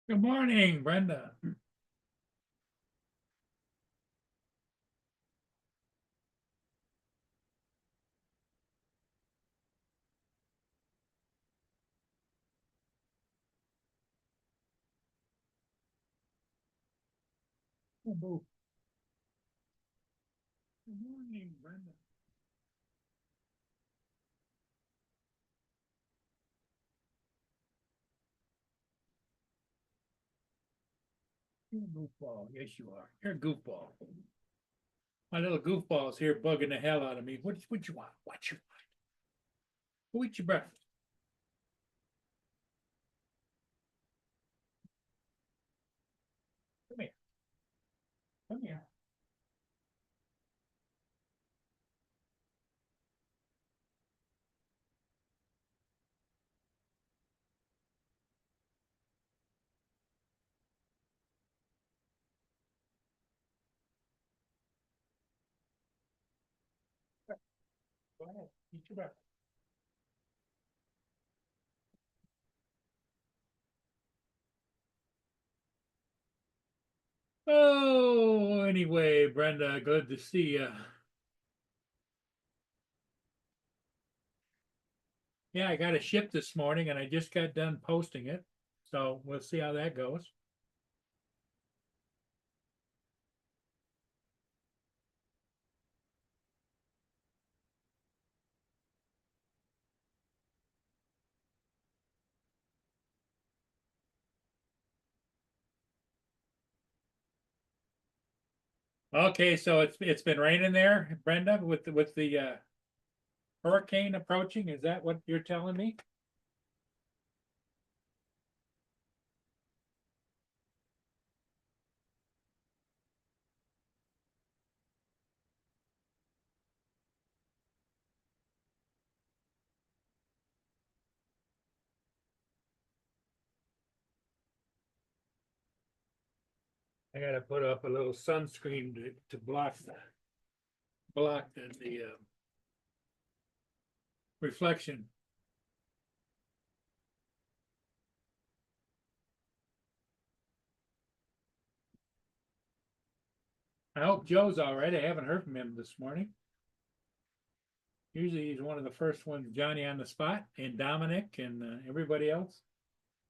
Good morning, Brenda. Good morning, Brenda. You're a goofball. Yes, you are. You're a goofball. My little goofball's here bugging the hell out of me. What you want? What you want? Who eat your breakfast? Come here. Come here. Go ahead. Eat your breakfast. Oh, anyway, Brenda, good to see you. Yeah, I got a ship this morning and I just got done posting it. So we'll see how that goes. Okay, so it's been raining there, Brenda, with the hurricane approaching. Is that what you're telling me? I gotta put up a little sunscreen to block the reflection. I hope Joe's all right. I haven't heard from him this morning. Usually he's one of the first ones, Johnny on the spot, and Dominic and everybody else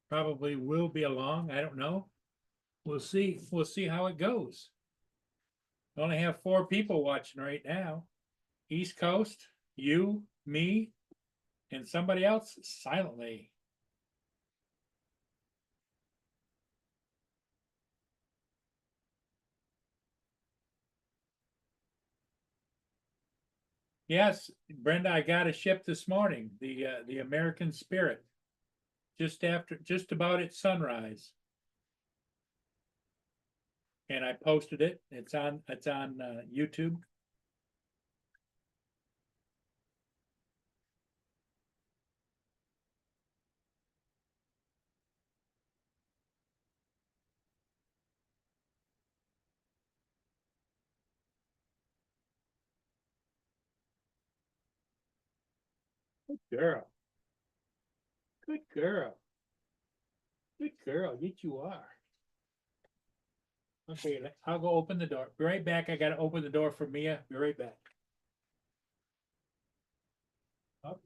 probably will be along. I don't know. We'll see. We'll see how it goes. I only have four people watching right now. East Coast, you, me, and somebody else silently. Yes, Brenda, I got a ship this morning, the American Spirit, just about at sunrise, and I posted it. It's on YouTube. Girl, good girl, good girl. Yes, you are. Okay, I'll go open the door. Be right back. I gotta open the door for Mia. Be right back. Okay.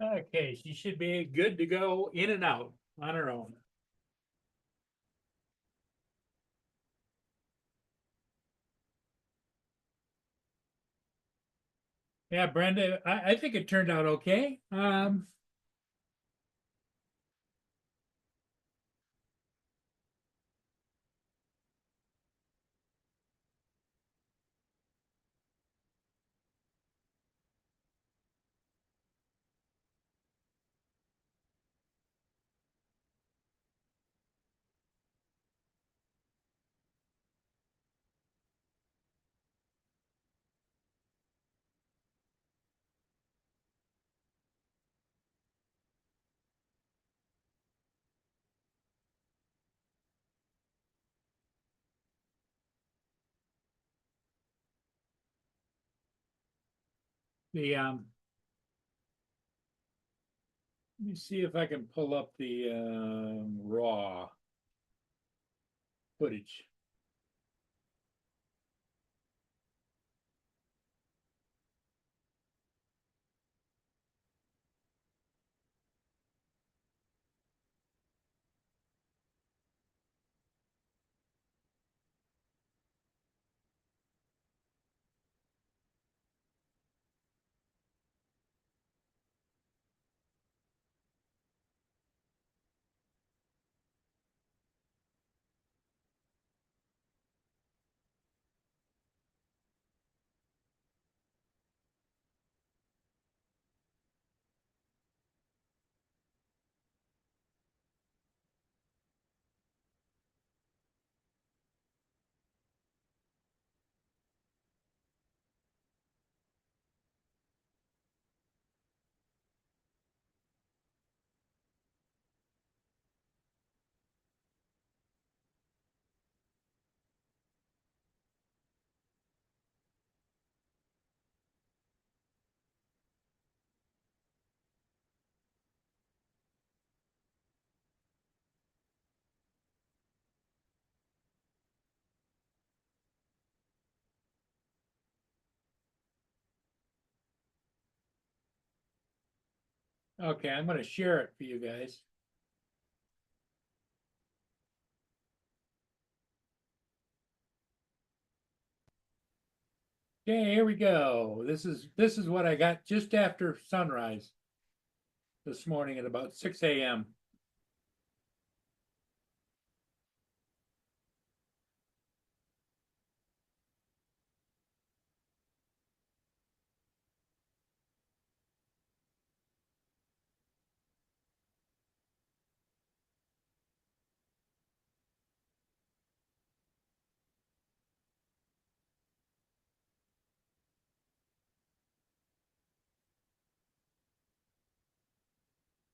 Okay, she should be good to go in and out on her own. Yeah, Brenda, I think it turned out okay. The let me see if I can pull up the raw footage. Okay, I'm going to share it for you guys. Okay, here we go. This is what I got just after sunrise this morning at about 6 a.m.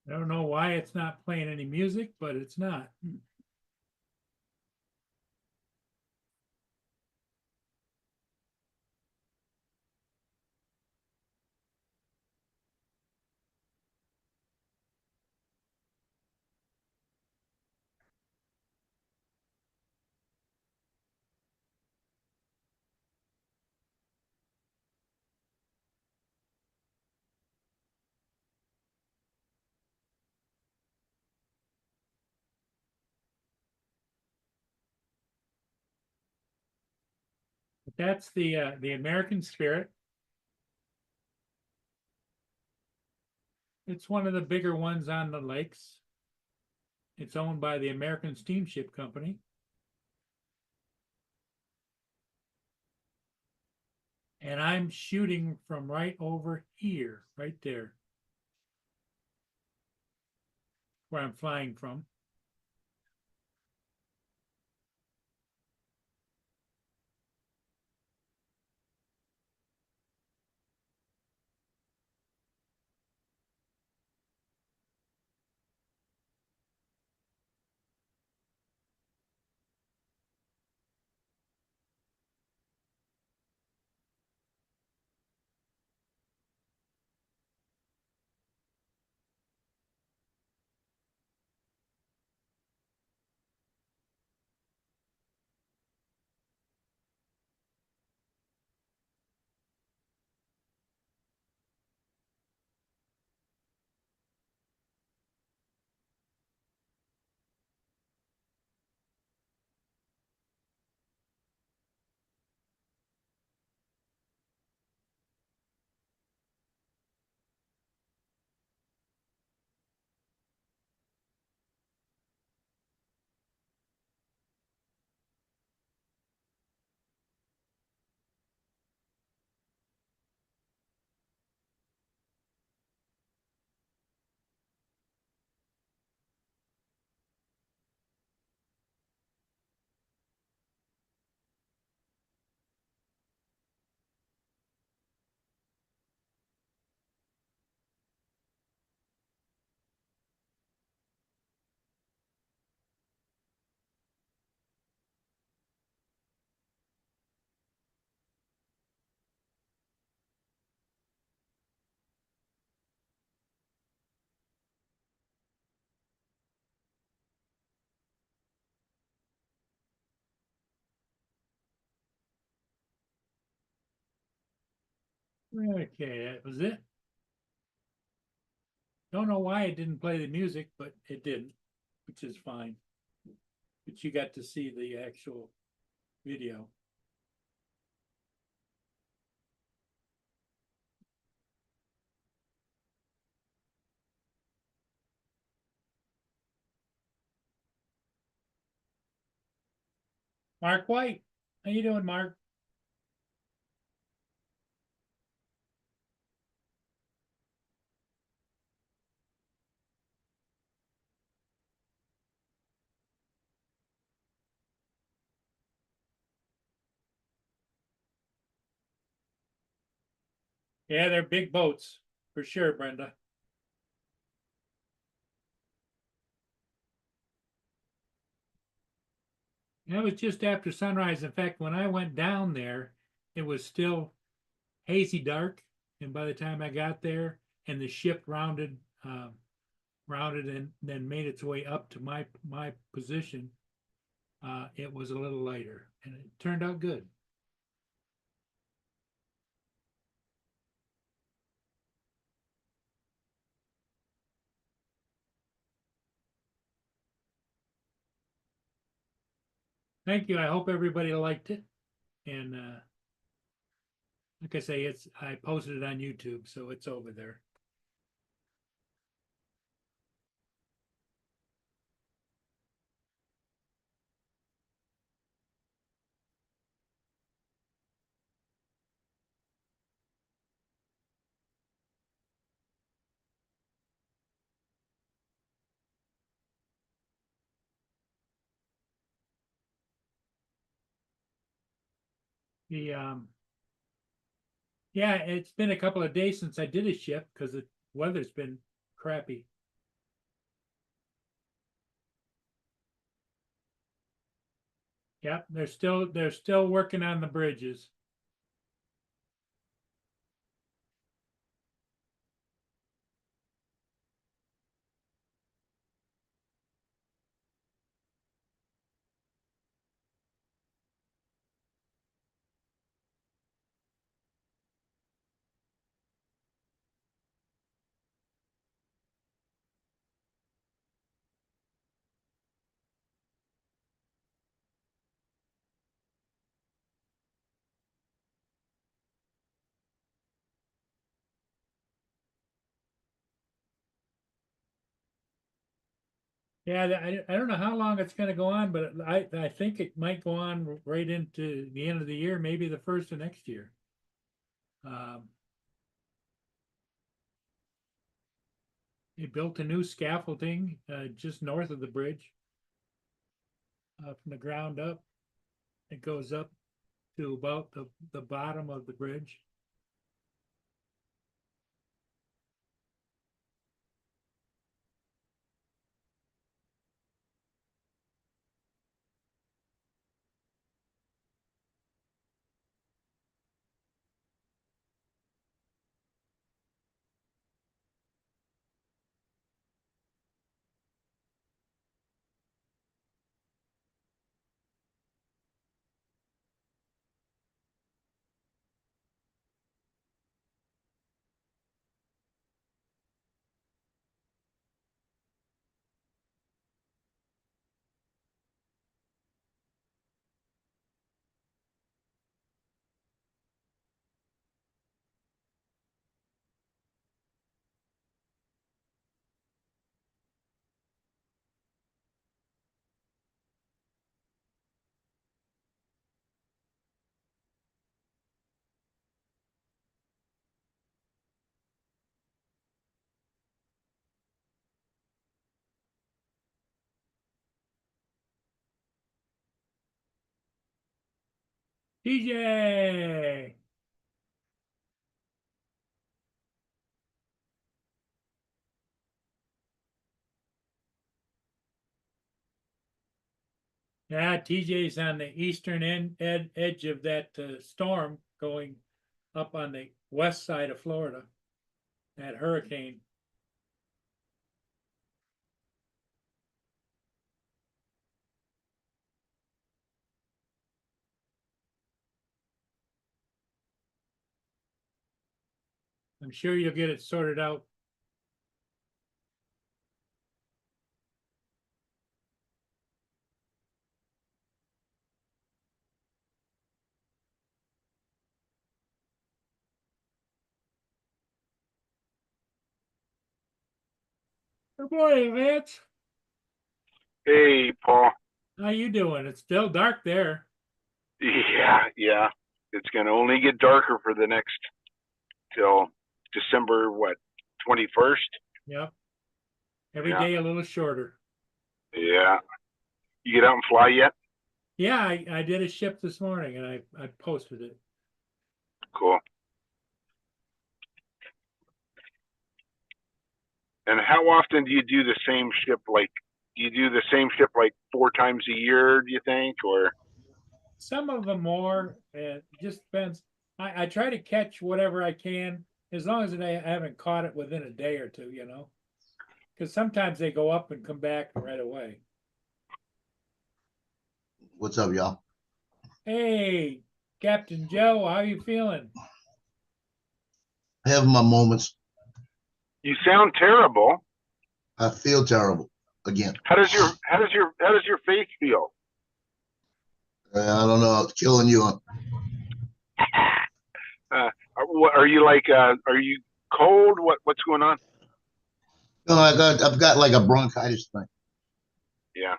I don't know why it's not playing any music, but it's not. But that's the American Spirit. It's one of the bigger ones on the lakes. It's owned by the American Steamship Company. And I'm shooting from right over here, right there, where I'm flying from. Okay, that was it. Don't know why it didn't play the music, but it didn't, which is fine. But you got to see the actual video. Mark White, how you doing, Mark? Yeah, they're big boats for sure, Brenda. That was just after sunrise. In fact, when I went down there, it was still hazy dark, and by the time I got there, and the ship rounded and then made its way up to my position, it was a little lighter, and it turned out good. Thank you. I hope everybody liked it, and like I say, I posted it on YouTube, so it's over there. The Yeah, it's been a couple of days since I did a shift because the weather's been crappy. Yep, they're still working on the bridges. Yeah, I don't know how long it's going to go on, but I think it might go on right into the end of the year, maybe the first of next year. Um, they built a new scaffolding just north of the bridge from the ground up. It goes up to about the bottom of the bridge. TJ, yeah, TJ's on the eastern edge of that storm going up on the west side of Florida. That hurricane. I'm sure you'll get it sorted out. Good morning, Lance. Hey, Paul. How you doing? It's still dark there. Yeah. It's going to only get darker for the next till December, 21st? Yep. Every Yeah. day a little shorter. Yeah. You get out and fly yet? Yeah, I did a ship this morning and I posted it. Cool. And how often do you do the same ship? Do you do the same ship like 4 times a year, do you think? Or Some of them more. It just depends. I try to catch whatever I can as long as I haven't caught it within a day or two, because sometimes they go up and come back right away. What's up, y'all? Hey, Captain Joe, how you feeling? I have my moments. you sound terrible. I feel terrible again. How does your faith feel? I don't know. It's killing you. Are you are you cold? What's going on? No, I've got like a bronchitis thing. Yeah.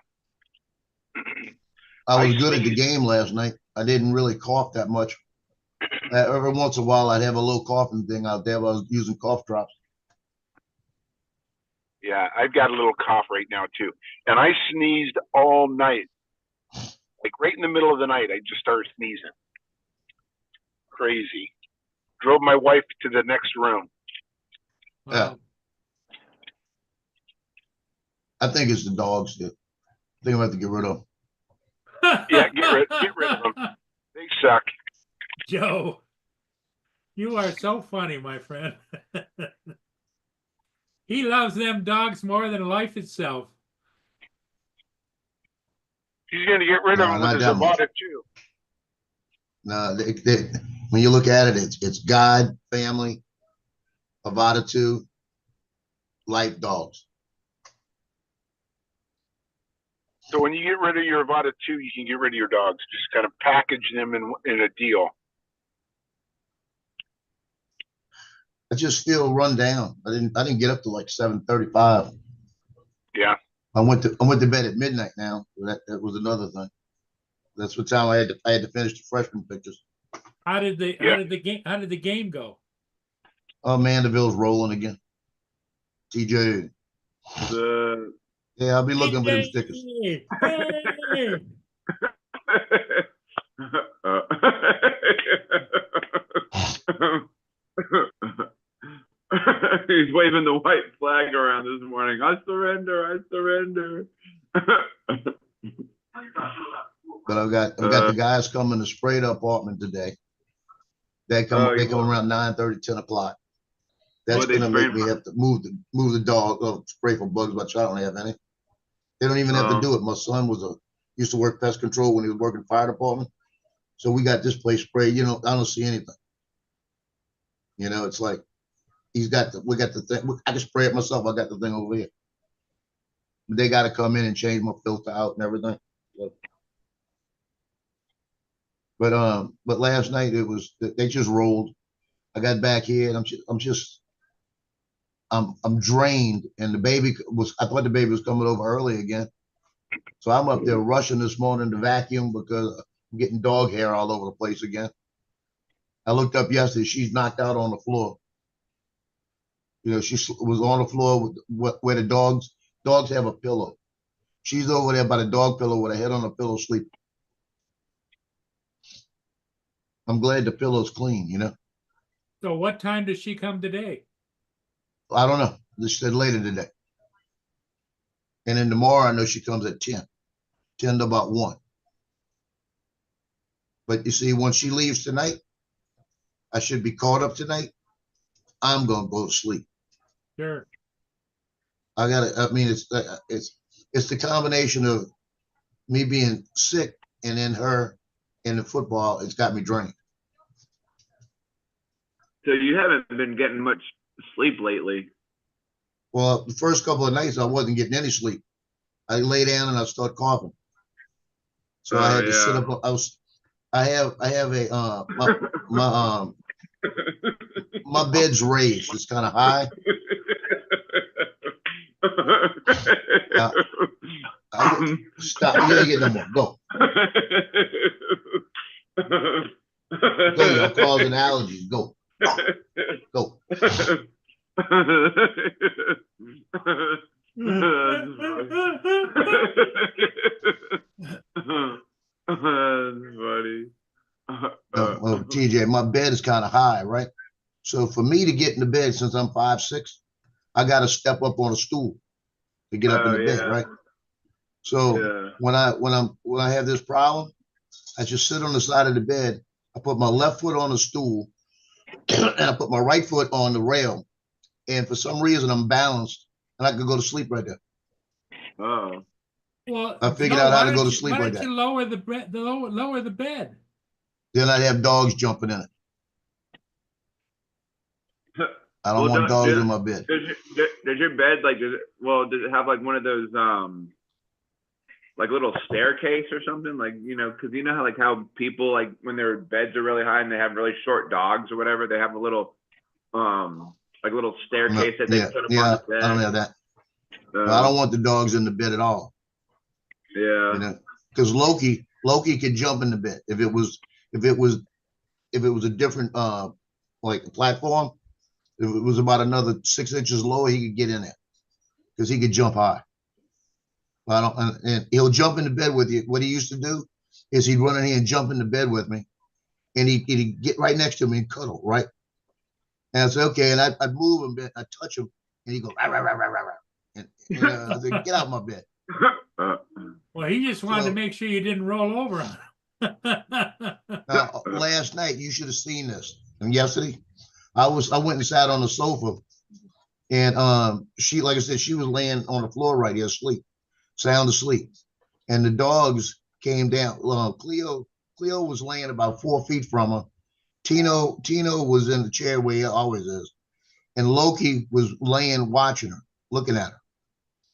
I was good at the game last night. I didn't really cough that much. Every once in a while, I'd have a little coughing thing out there. But I was using cough drops. Yeah, I've got a little cough right now too, and I sneezed all night. Like right in the middle of the night, I just started sneezing. Crazy. Drove my wife to the next room. Wow. Yeah. I think it's the dogs. I think I'm gonna have to get rid of them. Yeah, get rid of them. They suck. Joe, you are so funny, my friend. He loves them dogs more than life itself. He's going to get rid of them with his Avada too. No, when you look at it, it's God, family, Avada 2, life dogs. So when you get rid of your Avada 2, you can get rid of your dogs. Just kind of package them in a deal. I just feel run down. I didn't get up to like 7:35. Yeah. I went to bed at midnight now. That was another thing. That's what time I had to finish the freshman pictures. How did the game go? Oh, Mandeville's rolling again. TJ. Yeah, I'll be looking for them stickers. Hey! He's waving the white flag around this morning. I surrender. I surrender. But I've got the guys coming to spray the apartment today. They come around 9:30, 10 o'clock. That's gonna make me have to move the dog, spray for bugs, but I don't have any. They don't even have to do it. My son used to work pest control when he was working fire department. So we got this place sprayed. I don't see anything. It's like we got the thing. I can spray it myself. I got the thing over here. But they got to come in and change my filter out and everything. So. But last night they just rolled. I got back here and I'm drained, and I thought the baby was coming over early again. So I'm up there rushing this morning to vacuum because I'm getting dog hair all over the place again. I looked up yesterday, she's knocked out on the floor. She was on the floor where the dogs have a pillow. She's over there by the dog pillow with her head on the pillow sleeping. I'm glad the pillow's clean. So what time does she come today? I don't know. They said later today. And then tomorrow, I know she comes at 10 to about 1. But you see, when she leaves tonight, I should be caught up tonight. I'm going to go to sleep. Sure. It's the combination of me being sick and then her in the football. It's got me drained. So you haven't been getting much sleep lately. Well, the first couple of nights I wasn't getting any sleep. I lay down and I start coughing. So I had to sit up. I have a my bed's raised. It's kind of high. Stop. You gotta get no more. Go. Go. You're causing allergies. Go. Go. That's funny. Well, TJ, my bed is kind of high, right? So for me to get in the bed, since I'm 5'6", I got to step up on a stool to get up in the bed, right? So when I have this problem, I just sit on the side of the bed. I put my left foot on the stool, and I put my right foot on the rail. And for some reason, I'm balanced, and I could go to sleep right there. Oh. Well, I figured out how to go to sleep why like don't that. you lower the bed? Lower the bed. Then I'd have dogs jumping in it. I don't want dogs in my bed. Does your bed does it have like one of those like little staircase or something, like, you know, because you know how people, like, when their beds are really high and they have really short dogs or whatever, they have a little like a little staircase that they put up on the bed. I don't have that. I don't want the dogs in the bed at all. Yeah. You know, because Loki could jump in the bed if it was a different like a platform. If it was about another 6 inches lower, he could get in there because he could jump high. I don't, and he'll jump in the bed with you. What he used to do is he'd run in here and jump in the bed with me, and he'd get right next to me and cuddle, right? And I said, okay, and I'd move him, I'd touch him, and he'd go, rah, rah, rah, rah, rah, rah. And I said, get out of my bed. Well, he just wanted to make sure you didn't roll over on him. Last night, you should have seen this. And yesterday, I went and sat on the sofa, and she, like I said, she was laying on the floor right here, asleep, sound asleep. And the dogs came down. Cleo was laying about 4 feet from her. Tino was in the chair where he always is. And Loki was laying watching her, looking at her.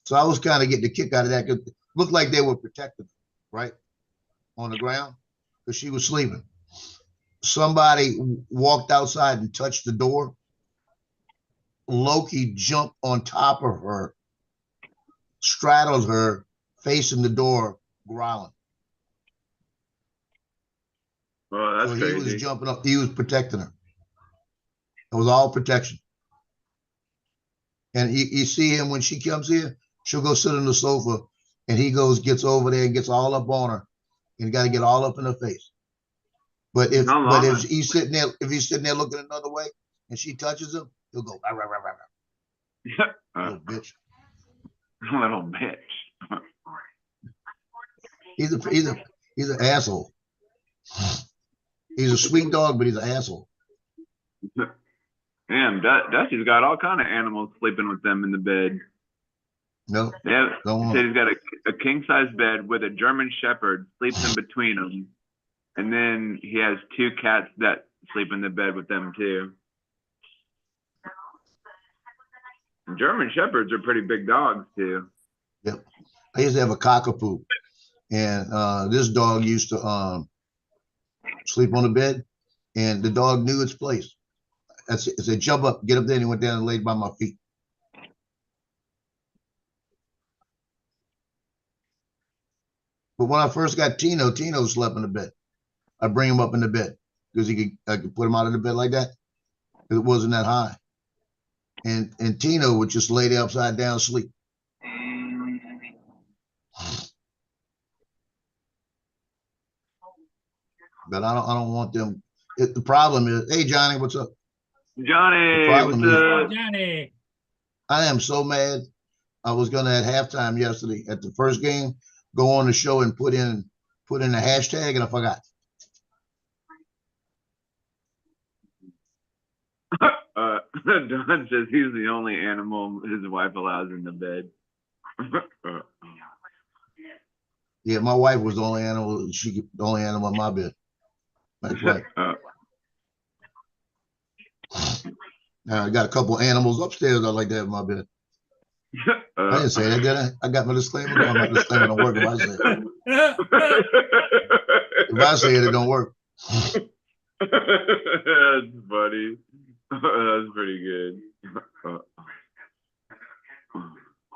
So I was kind of getting a kick out of that because it looked like they were protecting her, right? On the ground, because she was sleeping. Somebody walked outside and touched the door. Loki jumped on top of her, straddled her, facing the door, growling. Oh, that's crazy. He was jumping up. He was protecting her. It was all protection. And you see him when she comes here, she'll go sit on the sofa, and he gets over there and gets all up on her, and got to get all up in her face. But if he's sitting there looking another way, and she touches him, he'll go, rah, rah, rah, rah, rah. Little bitch. Little bitch. He's an asshole. He's a sweet dog, but he's an asshole. Damn, Dusty's got all kind of animals sleeping with them in the bed. No, yeah. Said he's got a king size bed with a German Shepherd sleeps in between them, and then he has 2 cats that sleep in the bed with them too. German Shepherds are pretty big dogs too. Yep. I used to have a cockapoo, and this dog used to sleep on the bed, and the dog knew its place. I said, jump up, get up there, and he went down and laid by my feet. But when I first got Tino slept in the bed. I bring him up in the bed because I could put him out of the bed like that because it wasn't that high. And Tino would just lay there upside down, sleep. But I don't want them. The problem is, hey Johnny, what's up? Johnny, what's up? Johnny. I am so mad. I was gonna at halftime yesterday at the first game go on the show and put in a hashtag, and I forgot. Don says he's the only animal his wife allows in the bed. Yeah, my wife was the only animal. The only animal in my bed. That's right. Now I got a couple animals upstairs I like to have in my bed. I didn't say that, did I? I got my disclaimer going. My disclaimer don't work if I say it. If I say it, it don't work. That's funny. That's pretty good.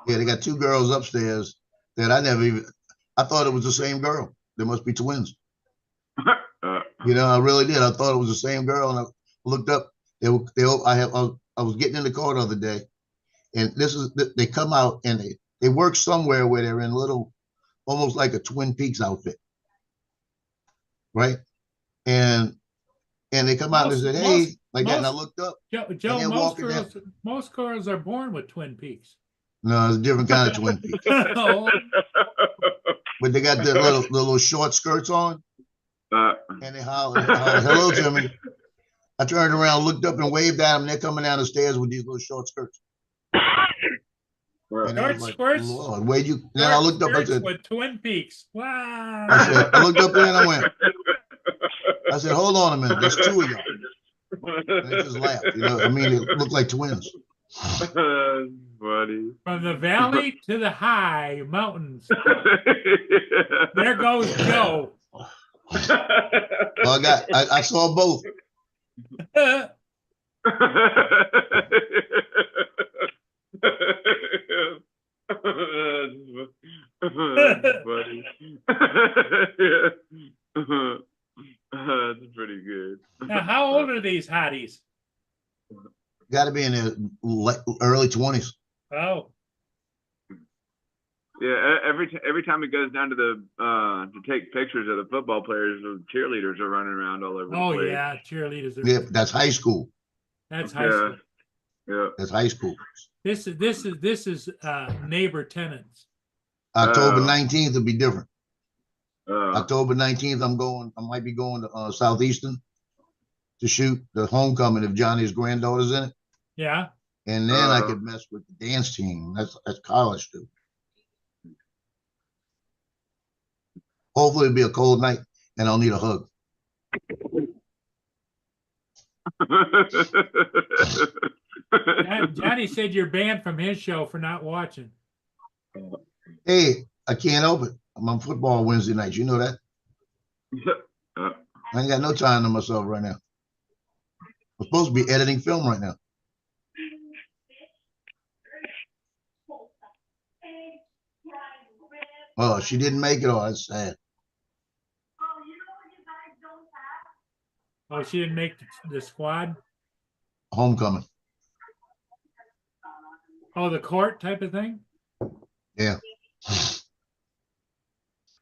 Yeah, they got two girls upstairs that I thought it was the same girl. They must be twins. You know, I really did. I thought it was the same girl, and I looked up. I was getting in the car the other day, and they come out and they work somewhere where they're in little, almost like a Twin Peaks outfit, right? And they come out and they said, "Hey," like that, and I looked up. Joe, most girls are born with Twin Peaks. No, it's a different kind of Twin Peaks. Oh, But they got the little short skirts on, and they hollered, "Hello, Jimmy." I turned around, looked up, and waved at them. They're coming down the stairs with these little short skirts. And I was like, skirts? Lord, where you? Then I looked up. I said, with Twin Peaks. Wow. I looked up there and I went. I said, hold on a minute. There's two of y'all. And they just laughed. You know, I mean, it looked like twins. Funny. From the valley to the high mountains. There goes Joe. Well, I saw both. Funny. That's pretty good. Now, how old are these hotties? Got to be in their early 20s. Oh, Yeah, every time it goes down to the to take pictures of the football players, the cheerleaders are running around all over the place. Yeah, cheerleaders are. Yeah, that's high school. That's high school. Yeah. That's high school. This is neighbor tenants. October 19th will be different. Uh, October 19th, I might be going to Southeastern to shoot the homecoming if Johnny's granddaughter's in it. Yeah. And then I could mess with the dance team. That's college too. Hopefully it'll be a cold night and I'll need a hug. Johnny said you're banned from his show for not watching. Hey, I can't help it. I'm on football Wednesday nights. You know that? I ain't got no time to myself right now. I'm supposed to be editing film right now. Oh, she didn't make it. Oh, that's sad. Oh, she didn't make the squad? Homecoming. Oh, the court type of thing? Yeah.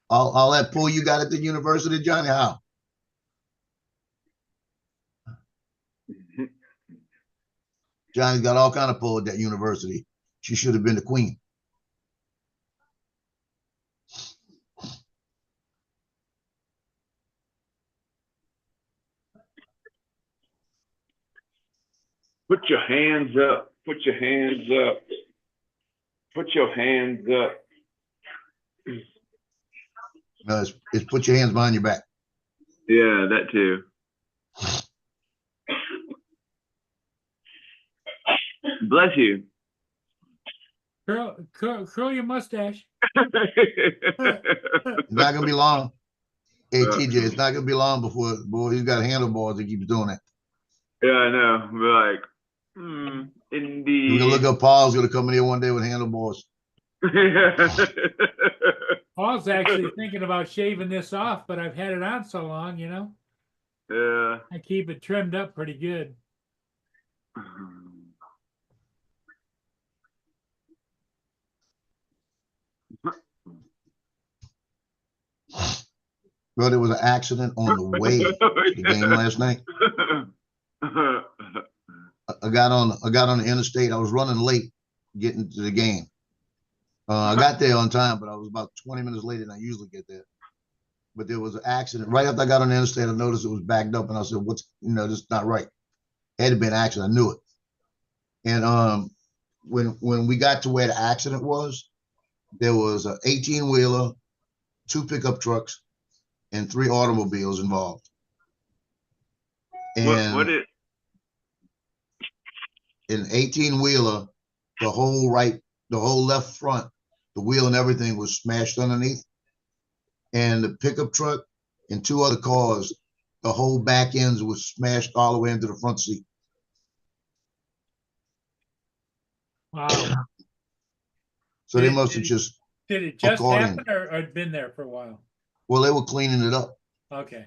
All that pool you got at the university, Johnny, how? Johnny's got all kind of pull at that university. She should have been the queen. Put your hands up. Put your hands up. Put your hands up. No, it's put your hands behind your back. Yeah, that too. Bless you. Curl your mustache. It's not gonna be long. Hey TJ, it's not gonna be long before he's got handlebars that keeps doing that. Yeah, I know. We're like, indeed. You're gonna look up Paul's gonna come in here one day with handlebars. Paul's actually thinking about shaving this off, but I've had it on so long, you know. Yeah. I keep it trimmed up pretty good. Well, there was an accident on the way to the game last night. I got on the interstate. I was running late getting to the game. I got there on time, but I was about 20 minutes later than I usually get there. But there was an accident right after I got on the interstate. I noticed it was backed up, and I said, "What's this is not right." It had been an accident. I knew it. And when we got to where the accident was, there was an 18-wheeler, 2 pickup trucks, and 3 automobiles involved. And an 18-wheeler, the whole left front, the wheel and everything was smashed underneath. And the pickup truck and 2 other cars, the whole back ends was smashed all the way into the front seat. Wow. So they must have just, Did it just According- happen or had been there for a while? well, they were cleaning it up. Okay.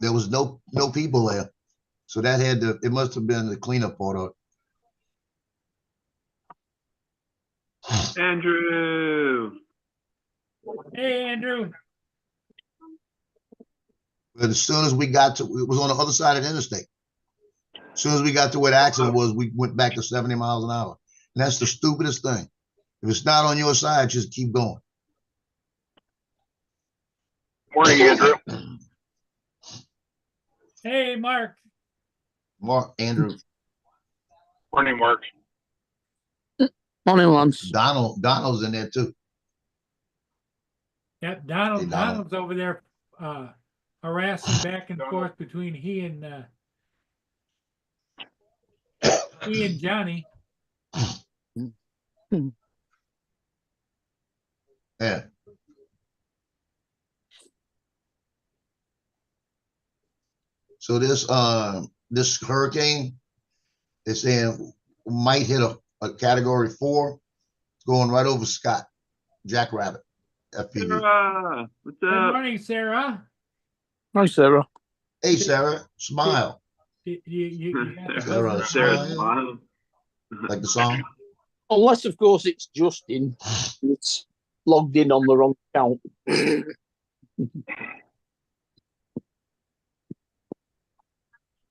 There was no people there. So that it must have been the cleanup part of it. Andrew. Hey, Andrew. But as soon as we got to, it was on the other side of the interstate. As soon as we got to where the accident was, we went back to 70 miles an hour. And that's the stupidest thing. If it's not on your side, just keep going. Morning, Andrew. Hey, Mark. Andrew, Morning, Mark. Morning, Lance. Donald's in there too. Yep, Hey, Donald. Donald's over there harassing back and forth between he and Johnny. Yeah. So this hurricane, they're saying might hit a category 4, going right over Scott, Jackrabbit, FPV. Sarah, what's Good up? morning, Sarah. Hi, Sarah. Hey, Sarah, smile You got the Sarah, husband Sarah's smile. smile. like the song. Unless, of course, it's Justin. It's logged in on the wrong account.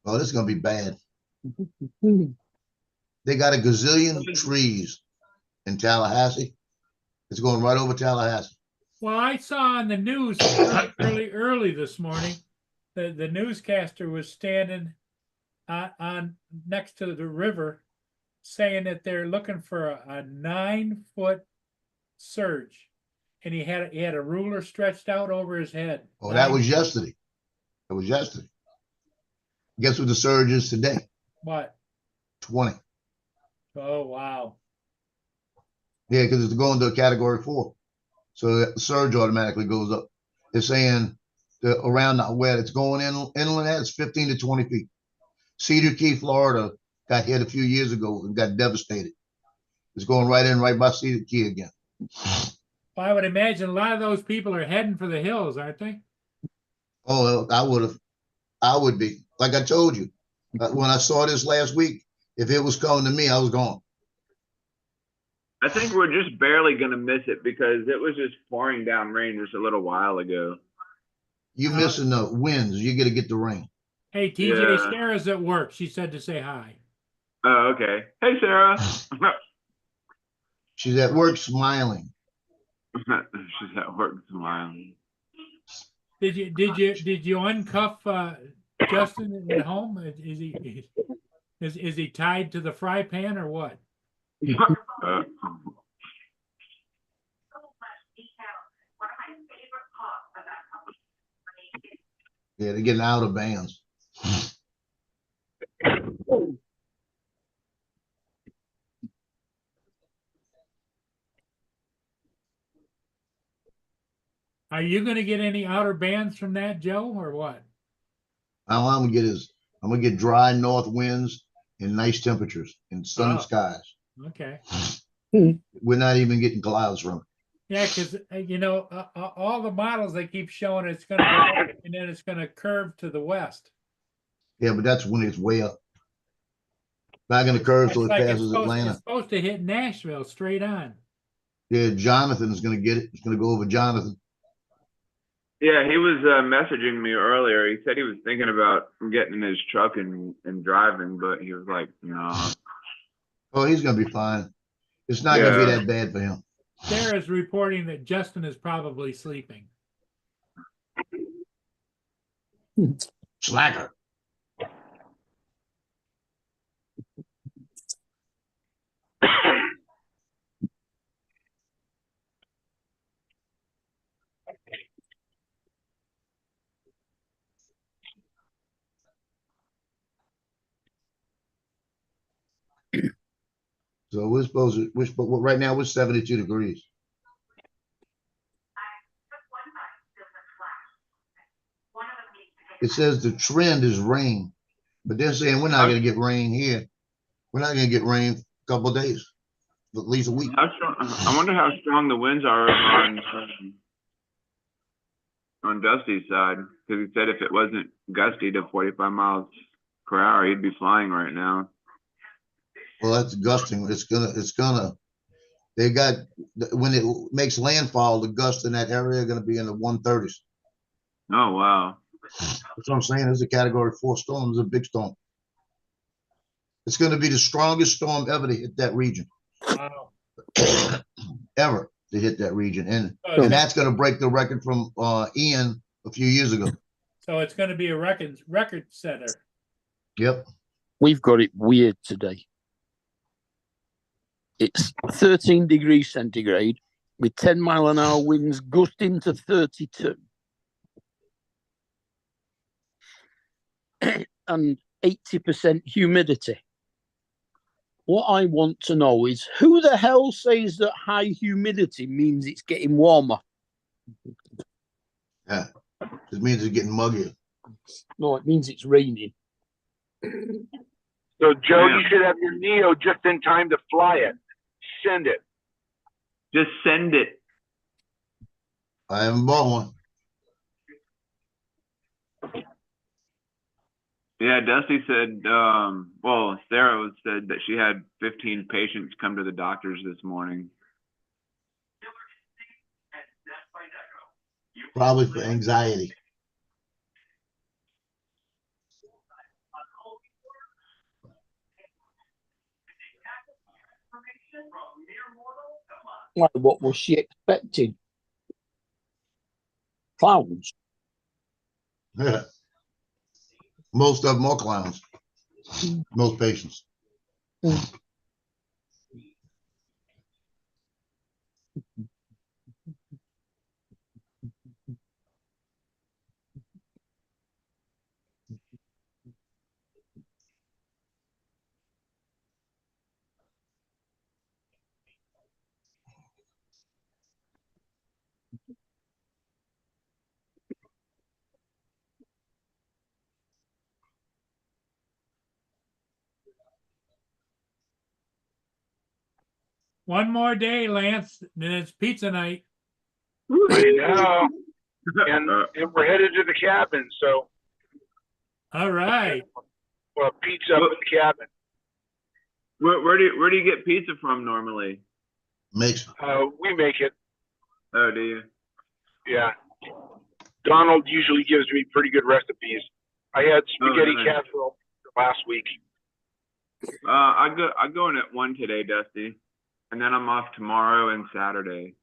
Oh, this is gonna be bad. They got a gazillion trees in Tallahassee. It's going right over Tallahassee. Well, I saw on the news early this morning, the newscaster was standing on next to the river, saying that they're looking for a 9-foot surge, and he had a ruler stretched out over his head. Oh, that was yesterday. That was yesterday. Guess what the surge is today? What? 20. Oh, wow. Yeah, because it's going to a category 4. So the surge automatically goes up. They're saying around where it's going inland at, it's 15 to 20 feet. Cedar Key, Florida got hit a few years ago and got devastated. It's going right by Cedar Key again. Well, I would imagine a lot of those people are heading for the hills, aren't they? Oh, I would be. Like I told you, when I saw this last week, if it was coming to me, I was gone. I think we're just barely gonna miss it because it was just pouring down rain just a little while ago. You're missing the winds. You got to get the rain. Hey, TJ, Yeah. Sarah's at work. She said to say hi. Oh, okay. Hey, Sarah. She's at work smiling. She's at work smiling. Did you uncuff Justin at home? Is he tied to the fry pan or what? Uh, Yeah, they're getting out of bands. Are you going to get any outer bands from that, Joe, or what? All I'm gonna get dry north winds and nice temperatures and sunny Oh. skies. Okay. We're not even getting clouds from it. Yeah, because all the models they keep showing it's going to go up and then it's going to curve to the west. Yeah, but that's when it's way up. Not gonna curve It's till it like passes it's Atlanta. supposed to hit Nashville straight on. Yeah, Jonathan is gonna get it. It's gonna go over Jonathan. yeah, he was messaging me earlier. He said he was thinking about getting in his truck and driving, but he was like, no. Oh, he's gonna be fine. It's not gonna be Yeah. that bad for him. Sarah's reporting that Justin is probably sleeping. Slacker. So we're supposed to, but right now we're 72 degrees. It says the trend is rain, but they're saying we're not going to get rain here. We're not going to get rain a couple of days, at least a week. I wonder how strong the winds are on Dusty's side, because he said if it wasn't gusty to 45 miles per hour, he'd be flying right now. Well, that's gusting. They got, when it makes landfall, the gusts in that area are going to be in the 130s. Oh, wow. That's what I'm saying. It's a category 4 storm. It's a big storm. It's going to be the strongest storm ever to hit that region. Wow. Ever to hit that region. And that's going to break the record from Ian a few years ago. So it's going to be a record setter. Yep. We've got it weird today. It's 13 degrees centigrade with 10-mile-an-hour winds gusting to 32. And 80% humidity. What I want to know is who the hell says that high humidity means it's getting warmer? Yeah. It means it's getting muggier. No, it means it's raining. So, Joe, you should have your Neo just in time to fly it. Send it. Just send it. I haven't bought one. Yeah, Dusty said, well, Sarah said that she had 15 patients come to the doctors this morning. Probably for anxiety. Like, what was she expecting? Clowns. Yeah. Most of them are clowns. Most patients. One more day, Lance, then it's pizza night. I know. And we're headed to the cabin, so. All right. Well, pizza up at the cabin. Where do you get pizza from normally? Makes. We make it. Oh, do you? Yeah. Donald usually gives me pretty good recipes. I had spaghetti casserole last week. I go in at 1 today, Dusty, and then I'm off tomorrow and Saturday.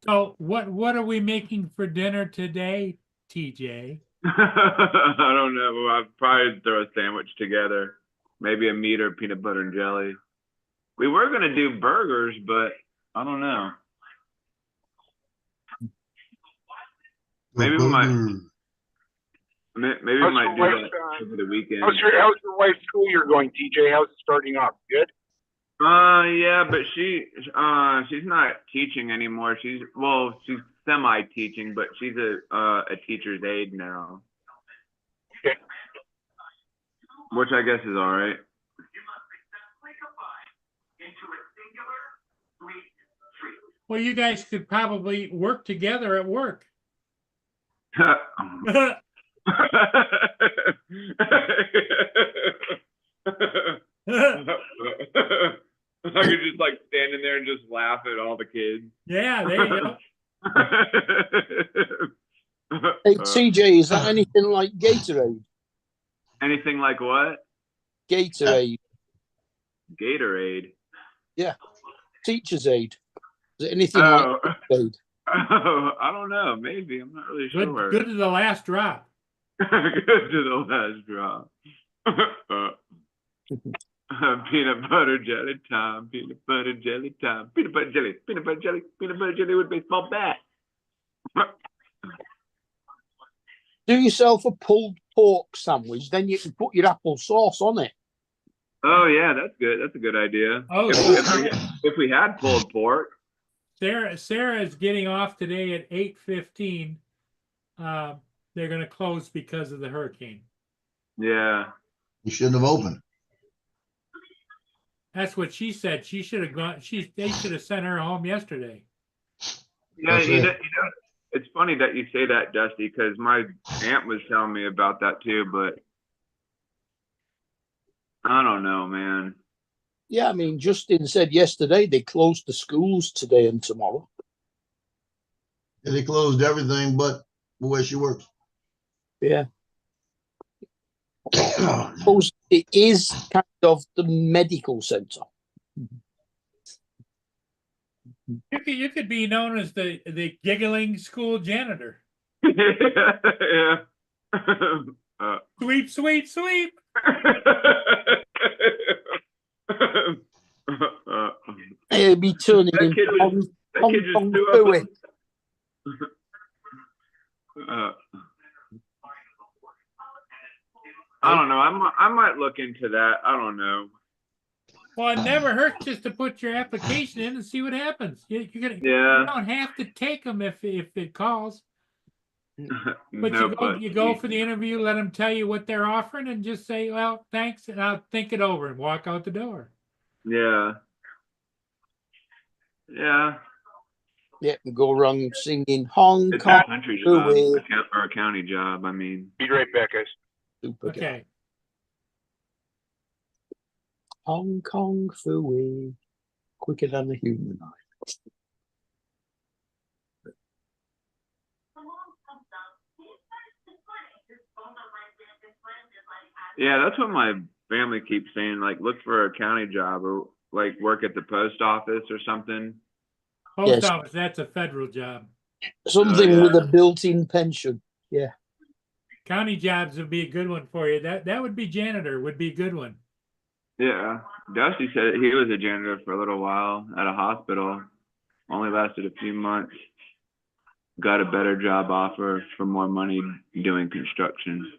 So what are we making for dinner today, TJ? I don't know. I'll probably throw a sandwich together. Maybe a meat or peanut butter and jelly. We were going to do burgers, but I don't know. Maybe we might. Maybe we might do that over the weekend. How's your wife's school year going, TJ? How's it starting off? Good? Yeah, but she's not teaching anymore. She's semi-teaching, but she's a teacher's aide now. Okay. Which I guess is all right. Well, you guys could probably work together at work. I could just like stand in there and just laugh at all the kids. Yeah, there you go. Hey, TJ, is that anything like Gatorade? Anything like what? Gatorade. Gatorade. Yeah. Teacher's aid. Is it anything like Gatorade? I don't know. Maybe. I'm not really sure. Good to the last drop. Good to the last drop. Peanut butter jelly time, peanut butter jelly time, peanut butter jelly, peanut butter jelly, peanut butter jelly with baseball bat. Do yourself a pulled pork sandwich, then you can put your apple sauce on it. Oh yeah, that's good. That's a good idea. Oh, If we had pulled pork. Sarah is getting off today at 8:15. They're going to close because of the hurricane. Yeah. You shouldn't have opened. That's what she said. She should have gone. They should have sent her home yesterday. Yeah, That's you know, it. it's funny that you say that, Dusty, because my aunt was telling me about that too, but I don't know, man. Yeah, I mean, Justin said yesterday they closed the schools today and tomorrow. And they closed everything but where she works. Yeah. Suppose it is kind of the medical center. You could be known as the giggling school janitor. Yeah. Sweep, sweep, sweep. It'll be turning That into kid was- that kid just Hong threw Kong up. Fooey. I don't know. I might look into that. I don't know. Well, it never hurts just to put your application in and see what happens. You Yeah. don't have to take them if it calls. But No, you go for the interview, let them tell you what they're offering, and just say, "Well, thanks," and I'll think it over and walk out the door. Yeah. Yeah. Yeah, and go around singing Hong It's Kong a country job Fooey. or a county job. I mean, Be right back, guys. Super guy. Okay. Hong Kong Fooey. Quicker than a human eye. yeah, that's what my family keeps saying. Like, look for a county job or like work at the post office or something. Post Yes. office, that's a federal job. Something yeah. with a built-in pension. County jobs would be a good one for you. That would be janitor, would be a good one. Yeah. Dusty said he was a janitor for a little while at a hospital. Only lasted a few months. Got a better job offer for more money doing construction.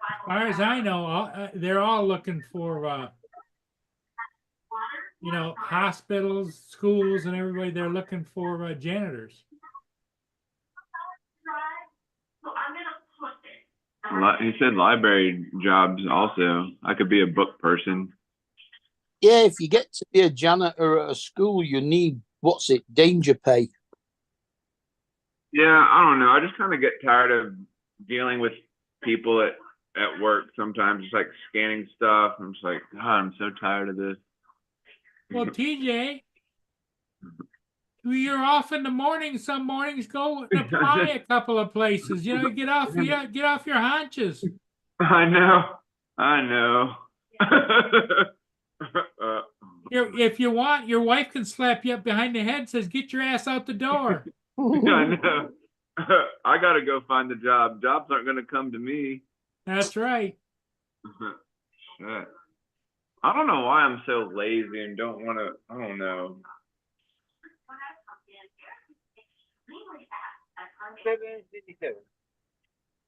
As far as I know, they're all looking for, hospitals, schools, and everybody. They're looking for janitors. He said library jobs also. I could be a book person. Yeah, if you get to be a janitor at a school, you need, danger pay. Yeah, I don't know. I just kind of get tired of dealing with people at work sometimes, just like scanning stuff. I'm just like, God, I'm so tired of this. Well, TJ, you're off in the morning. Some mornings go and apply a couple of places. Get off your haunches. I know. If you want, your wife can slap you up behind the head and says, "Get your ass out the door." Yeah, I know. I gotta go find the job. Jobs aren't gonna come to me. That's right. Shit. I don't know why I'm so lazy and don't want to. I don't know.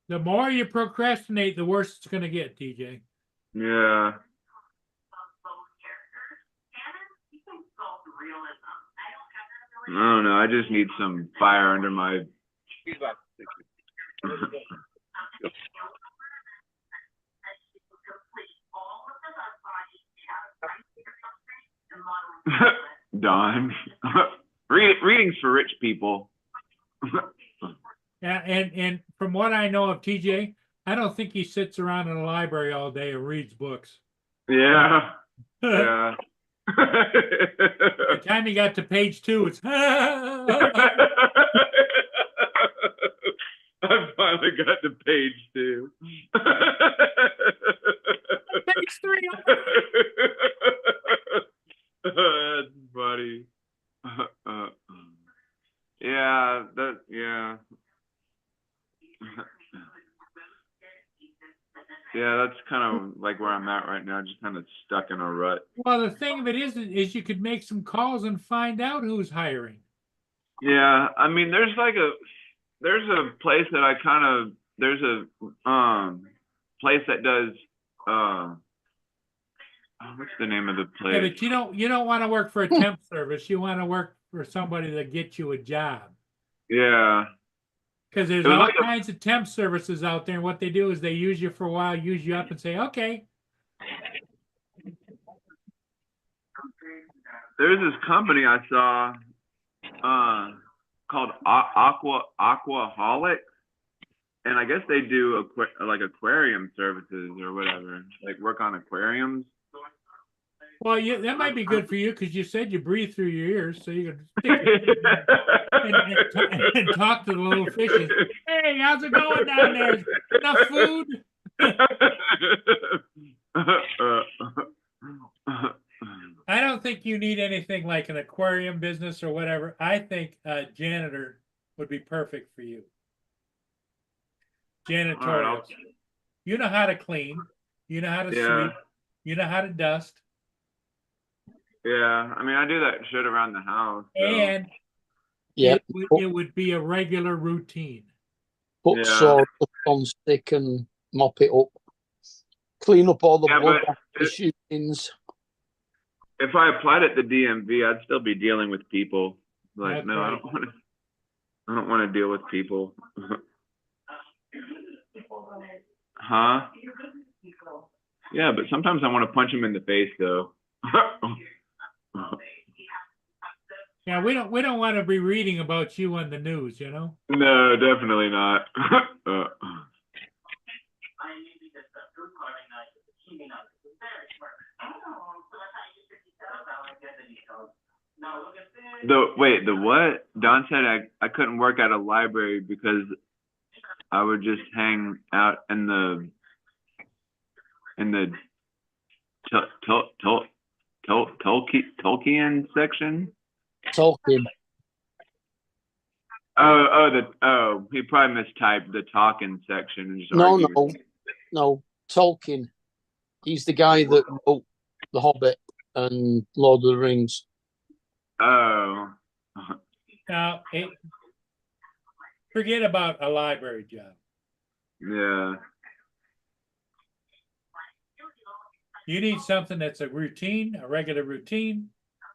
The more you procrastinate, the worse it's going to get, TJ. Yeah. I don't know. I just need some fire under my. Don. Readings for rich people. Yeah, and from what I know of TJ, I don't think he sits around in a library all day and reads books. Yeah. Yeah. By the time he got to page 2, it's I finally got to page 2. page 3. That's funny. Yeah, that, yeah. Yeah, that's kind of like where I'm at right now, just kind of stuck in a rut. Well, the thing of it is you could make some calls and find out who's hiring. Yeah, I mean, there's a place that there's a place that does what's the name of the Yeah, place? but you don't want to work for a temp service. You want to work for somebody that gets you a job. Yeah. Because there's It was all like kinds of temp services out there, and what they do is they use you for a while, use you up, and say, okay. There's this company I saw called Aquaholic, and I guess they do like aquarium services or whatever, like work on aquariums. Well, that might be good for you because you said you breathe through your ears, so you can stick it and talk to the little fishes. Hey, how's it going down there? Enough food? I don't think you need anything like an aquarium business or whatever. I think a janitor would be perfect for you. Janitorial. Right, you know how to clean. You know how to sweep. You know how to dust. Yeah, I mean, I do that shit around the house. So. And yeah, it would be a regular routine. Put sawdust on stick and mop it up. Clean up all the blood off the shootings. If I applied at the DMV, I'd still be dealing with people. Like, That's no, right. I don't want to deal with people. Huh? Yeah, but sometimes I want to punch them in the face, though. Yeah, we don't want to be reading about you on the news, you know? No, definitely not. The what? Don said I couldn't work at a library because I would just hang out in the Tolkien section. Tolkien. He probably mistyped the talking section. And just No. Tolkien. He's the guy that wrote The Hobbit and Lord of the Rings. Oh. Now, forget about a library job. Yeah. You need something that's a regular routine,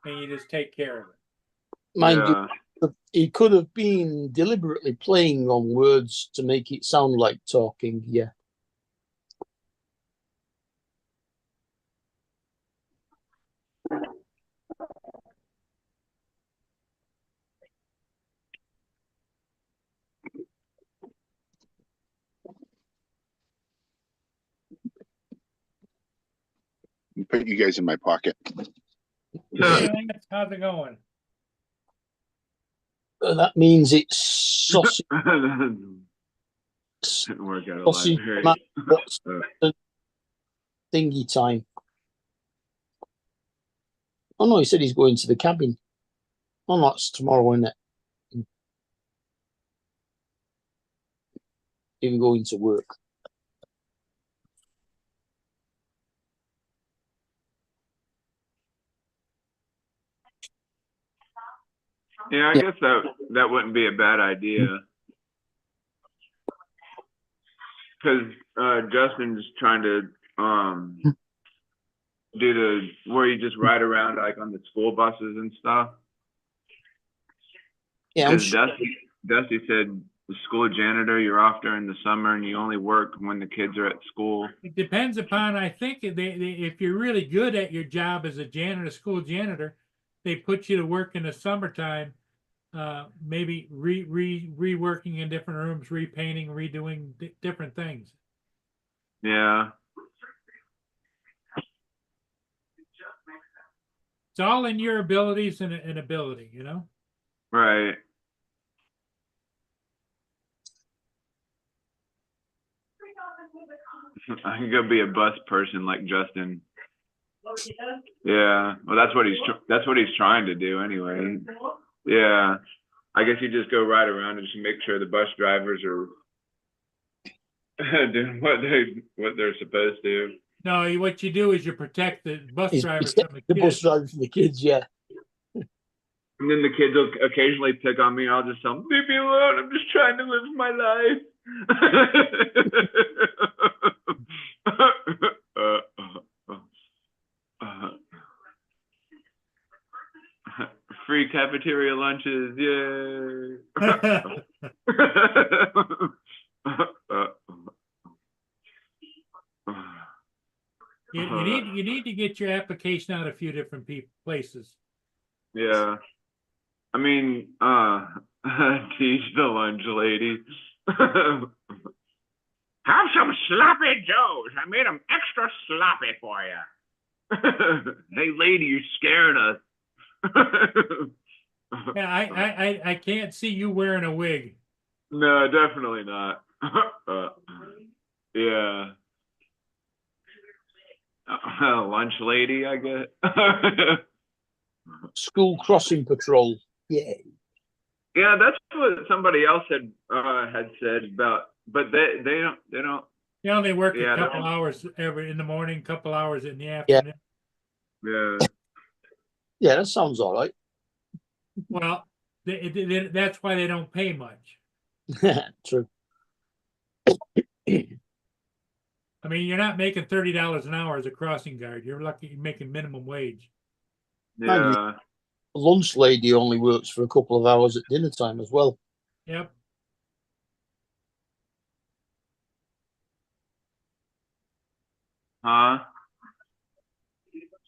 and you just take care of it. Mind you, he could have been deliberately playing on words to make it sound like talking, yeah. Put you guys in my pocket. How's it going? That means it's sausage. Didn't work out a sausage what's thingy time. Oh no, he said he's going to the cabin. Oh no, it's tomorrow, isn't it? Even going to work. Yeah, I guess that wouldn't be a bad idea. Because Justin's trying to do where you just ride around like on the school buses and stuff. Yeah, because Dusty said the school janitor, you're off during the summer and you only work when the kids are at school. It depends upon, I think, if you're really good at your job as a janitor, school janitor, they put you to work in the summertime, maybe reworking in different rooms, repainting, redoing different things. Yeah. It's all in your abilities and ability, you know? Right. I can go be a bus person like Justin. Yeah. Well, that's what he's trying to do anyway. Yeah. I guess you just go right around and just make sure the bus drivers are doing what they're supposed to. No, what you do is you protect the bus He's drivers protect from the the bus kids. driver for the kids, yeah. And then the kids will occasionally pick on me. I'll just tell them, leave me alone. I'm just trying to live my life. Free cafeteria lunches, yay! You need to get your application out a few different places. Yeah. I mean, teach the lunch lady. Have some sloppy joes. I made them extra sloppy for you. Hey, lady, you're scaring us. Yeah, I can't see you wearing a wig. No, definitely not. Yeah. Lunch lady, I guess. School crossing patrol. Yeah. Yeah, that's what somebody else had said about, but they don't. They only work Yeah, a couple hours in the morning, couple hours in the Yeah. afternoon. Yeah. Yeah, that sounds all right. Well, that's why they don't pay much. True. I mean, you're not making $30 an hour as a crossing guard. You're lucky you're making minimum wage. Yeah. Lunch lady only works for a couple of hours at dinner time as well. Yep. Huh?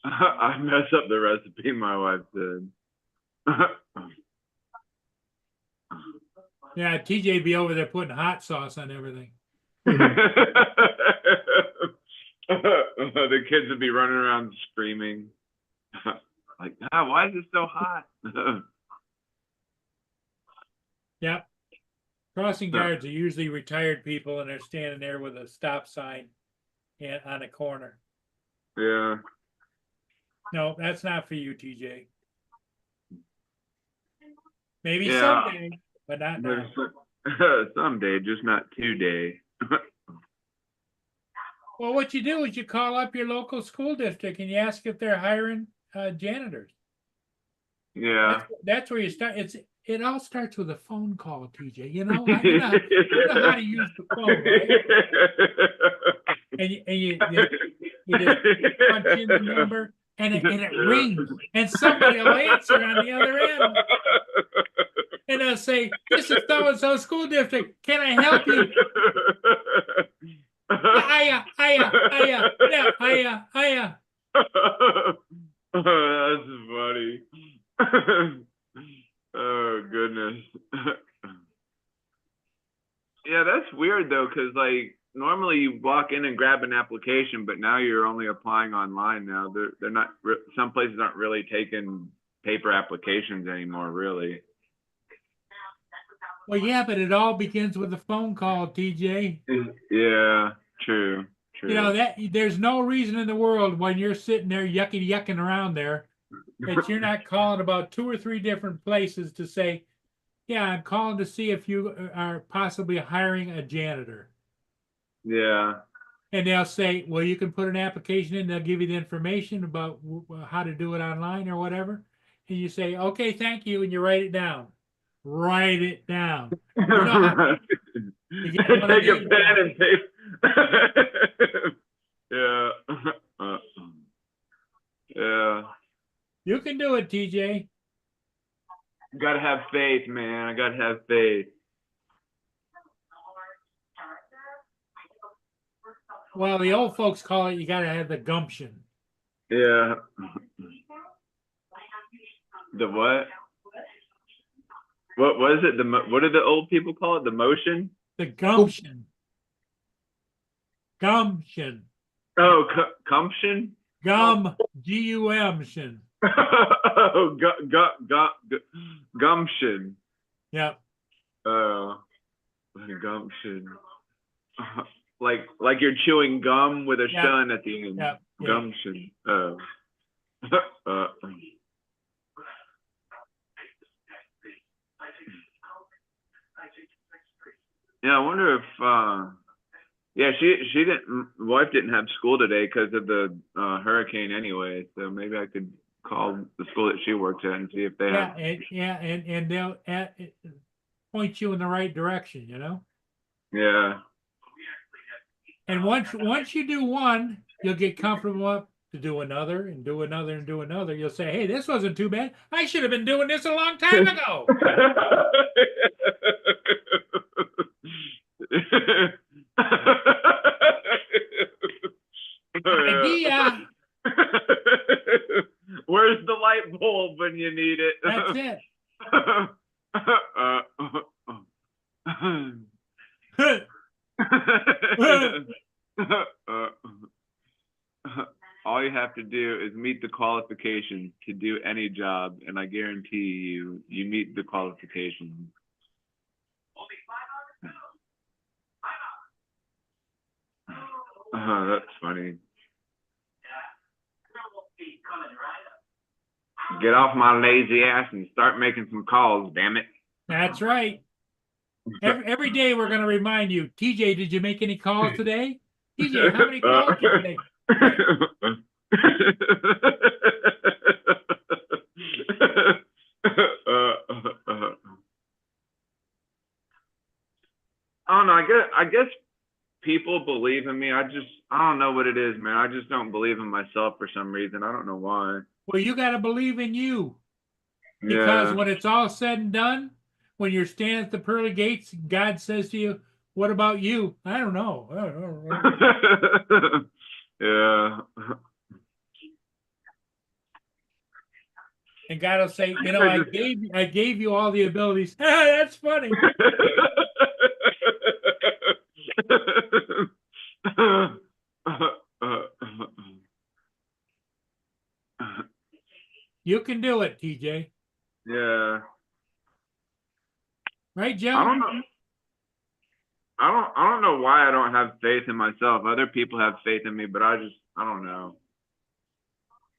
I messed up the recipe, my wife said. Yeah, TJ be over there putting hot sauce on everything. The kids would be running around screaming. Like, why is it so hot? Yep. Crossing guards are usually retired people and they're standing there with a stop sign on a corner. Yeah. No, that's not for you, TJ. Maybe Yeah. someday, but not now. Someday, just not today. Well, what you do is you call up your local school district and you ask if they're hiring janitors. Yeah. That's where you start. It all starts with a phone call, TJ. You know how to use the phone, right? And you just punch in the number and it rings and somebody will answer on the other end. And they'll say, "This is so-and-so school district. Can I help you?" Hiya. That's funny. Oh goodness. Yeah, that's weird though, because like normally you walk in and grab an application, but now you're only applying online now. They're not. Some places aren't really taking paper applications anymore, really. Well, yeah, but it all begins with a phone call, TJ. Yeah, true. You know that there's no reason in the world when you're sitting there yucking around there that you're not calling about 2 or 3 different places to say, "Yeah, I'm calling to see if you are possibly hiring a janitor." Yeah. And they'll say, "Well, you can put an application in. They'll give you the information about how to do it online or whatever." And you say, "Okay, thank you," and you write it down. Write it down. You know Take a pen and paper. Yeah. Yeah. You can do it, TJ. Gotta have faith, man. I gotta have faith. Well, the old folks call it, you gotta have the gumption. Yeah. The what? What is it? What do the old people call it? The motion? The gumption. Gumption. Oh, gumption? G-U-M-tion. Oh, gumption. Yep. Oh, gumption. Like you're chewing gum with a shun at the end. Yep. Gumption. Oh. Yeah, I wonder if yeah, she didn't wife didn't have school today because of the hurricane anyway. So maybe I could call the school that she works at and see if they have. And they'll point you in the right direction, you know. Yeah. And once you do one, you'll get comfortable up to do another and do another and do another. You'll say, "Hey, this wasn't too bad. I should have been doing this a long time ago." Idea. Where's the light bulb when you need it? That's it. All you have to do is meet the qualifications to do any job, and I guarantee you meet the qualifications. That's funny. Get off my lazy ass and start making some calls, damn it. That's right. Every day we're going to remind you, TJ, did you make any calls today? TJ, how many calls did you make? I don't know. I guess people believe in me. I don't know what it is, man. I just don't believe in myself for some reason. I don't know why. Well, you got to believe in you. Because when it's all said and done, when you're standing at the pearly gates, God says to you, "What about you?" I don't know. Yeah. And God will say, "You know, I gave you all the abilities." That's funny. You can do it, TJ. Yeah. Right, Joe? I don't know. I don't know why I don't have faith in myself. Other people have faith in me, but I don't know.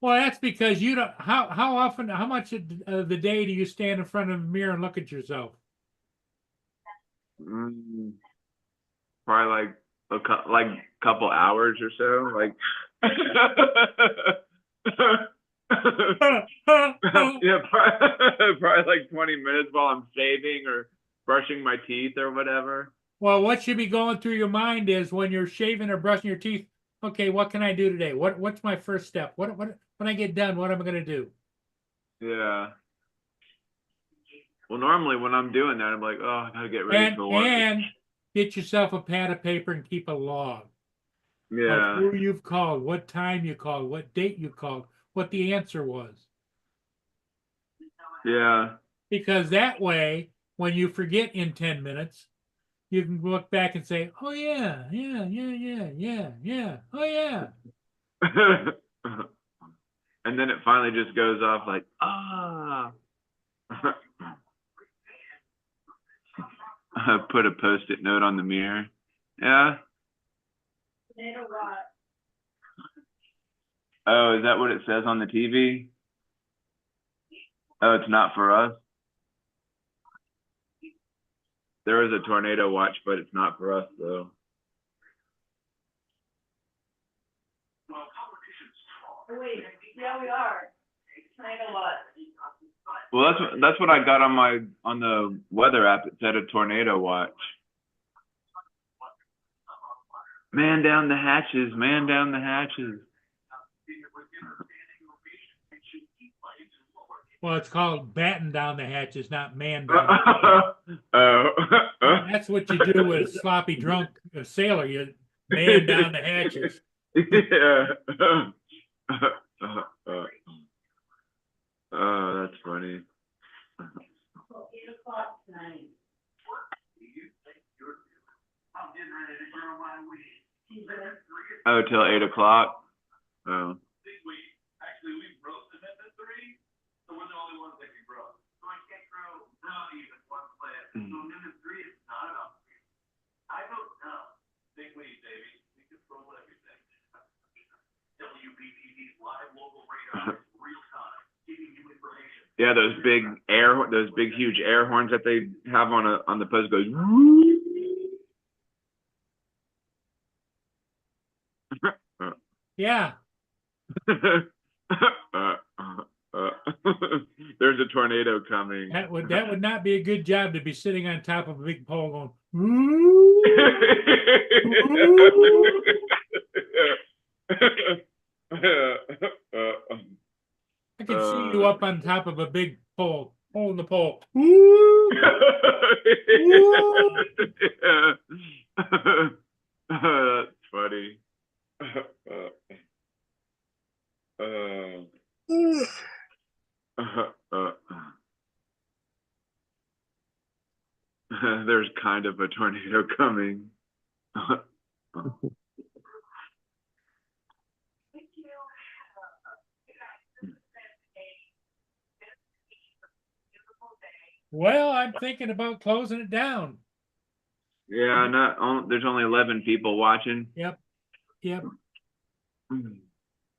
Well, that's because you don't. How often? How much of the day do you stand in front of a mirror and look at yourself? Probably like a couple hours or so. Like. Yeah, probably like 20 minutes while I'm shaving or brushing my teeth or whatever. Well, what should be going through your mind is when you're shaving or brushing your teeth. Okay, what can I do today? What's my first step? What when I get done? What am I going to do? Yeah. Well, normally when I'm doing that, I'm like, oh, I gotta get ready for work. And get yourself a pad of paper and keep a log. Yeah. Of who you've called, what time you called, what date you called, what the answer was. Yeah. Because that way, when you forget in 10 minutes, you can look back and say, "Oh yeah, oh yeah." And then it finally just goes off like, ah. Put a Post-it note on the mirror. Yeah. Oh, is that what it says on the TV? Oh, it's not for us. There is a tornado watch, but it's not for us though. Wait, yeah, we are. Tornado watch. Well, that's what I got on the weather app. It said a tornado watch. Man down the hatches, man down the hatches. Well, it's called batten down the hatches, not man down the hatches. Oh. That's what you do with a sloppy drunk sailor. You man down the hatches. Yeah. Oh, that's funny. Oh, till 8 o'clock. Oh. Yeah, those big huge air horns that they have on the post goes. Yeah, There's a tornado coming. that would not be a good job to be sitting on top of a big pole going, "Woo." I can see you up on top of a big pole, holding the pole. Woo. That's funny. There's kind of a tornado coming. Well, I'm thinking about closing it down. Yeah, there's only 11 people watching. Yep.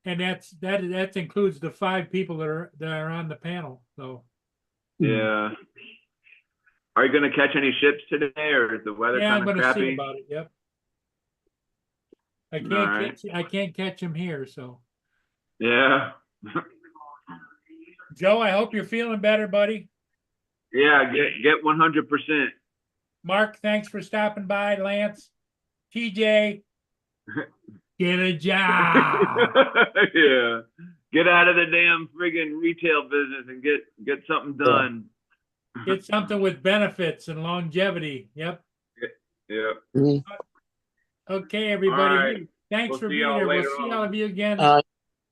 And that includes the 5 people that are on the panel. So Yeah. Are you gonna catch any ships today, or is the weather yeah, I'm kind of gonna see crappy? about it. Yep. Alright. I can't catch him here. So Yeah. Joe, I hope you're feeling better, buddy. Yeah, get 100%. Mark, thanks for stopping by. Lance, TJ, get a job. Yeah. Get out of the damn friggin' retail business and get something done. Get something with benefits and longevity. Yep. Yeah. Okay, everybody. All right. Thanks We'll for see being y'all here. We'll later see on. all of you again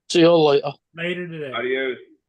See you all later. later today. Adios.